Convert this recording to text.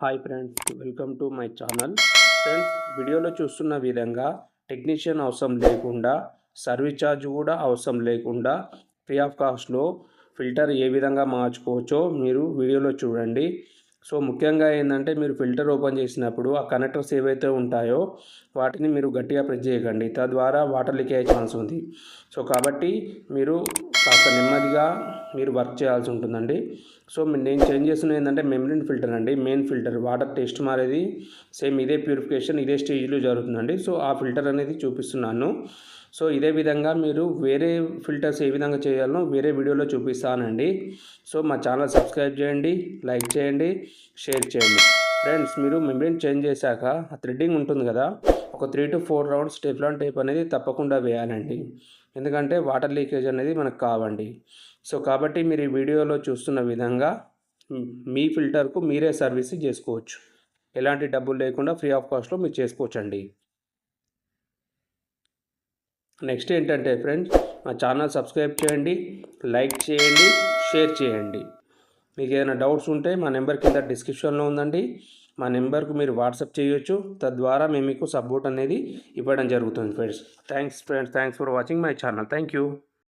Hi friends, welcome to my channel. Friends, వీడియోలో చూస్తున్న విధంగా టెక్నీషియన్ అవసరం లేకుండా, సర్వీస్ ఛార్జ్ కూడా అవసరం లేకుండా ఫ్రీ ఆఫ్ కాస్ట్లో ఫిల్టర్ ఏ విధంగా మార్చుకోవచ్చో మీరు వీడియోలో చూడండి. సో ముఖ్యంగా ఏంటంటే, మీరు ఫిల్టర్ ఓపెన్ చేసినప్పుడు ఆ కనెక్టర్స్ ఏవైతే ఉంటాయో వాటిని మీరు గట్టిగా ప్రెస్ చేయకండి, తద్వారా వాటర్ లీక్ అయ్యే ఛాన్స్ ఉంది. సో కాబట్టి మీరు కాస్త నెమ్మదిగా మీరు వర్క్ చేయాల్సి ఉంటుందండి. సో నేను చేంజ్ చేస్తున్నది ఏంటంటే మెమ్బ్రేన్ ఫిల్టర్ అండి. మెయిన్ ఫిల్టర్ వాటర్ టెస్ట్ మారేది సేమ్ ఇదే ప్యూరిఫికేషన్ ఇదే స్టేజ్లో జరుగుతుందండి. సో ఆ ఫిల్టర్ అనేది చూపిస్తున్నాను. సో ఇదే విధంగా మీరు వేరే ఫిల్టర్స్ ఏ విధంగా చేయాలో వేరే వీడియోలో చూపిస్తానండి. సో మా ఛానల్ సబ్స్క్రైబ్ చేయండి, లైక్ చేయండి, షేర్ చేయండి. ఫ్రెండ్స్, మీరు మెమ్బ్రేన్ చేంజ్ చేశాక ఆ థ్రెడ్డింగ్ ఉంటుంది కదా, ఒక 3 to 4 రౌండ్స్ టెఫ్లాన్ టేప్ అనేది తప్పకుండా వేయాలండి. ఎందుకంటే వాటర్ లీకేజ్ అనేది మనకు కావండి. సో కాబట్టి మీరు ఈ వీడియోలో చూస్తున్న విధంగా మీ ఫిల్టర్కు మీరే సర్వీస్ చేసుకోవచ్చు. ఎలాంటి డబ్బులు లేకుండా ఫ్రీ ఆఫ్ కాస్ట్లో మీరు చేసుకోవచ్చండి. నెక్స్ట్ ఏంటంటే ఫ్రెండ్స్, మా ఛానల్ సబ్స్క్రైబ్ చేయండి, లైక్ చేయండి, షేర్ చేయండి. మీకు ఏదైనా డౌట్స్ ఉంటే మా నెంబర్ కింద డిస్క్రిప్షన్లో ఉందండి. మా నెంబర్కు మీరు వాట్సాప్ చేయొచ్చు. తద్వారా మేము మీకు సపోర్ట్ అనేది ఇవ్వడం జరుగుతుంది friends. Thanks for watching my channel. Thank you.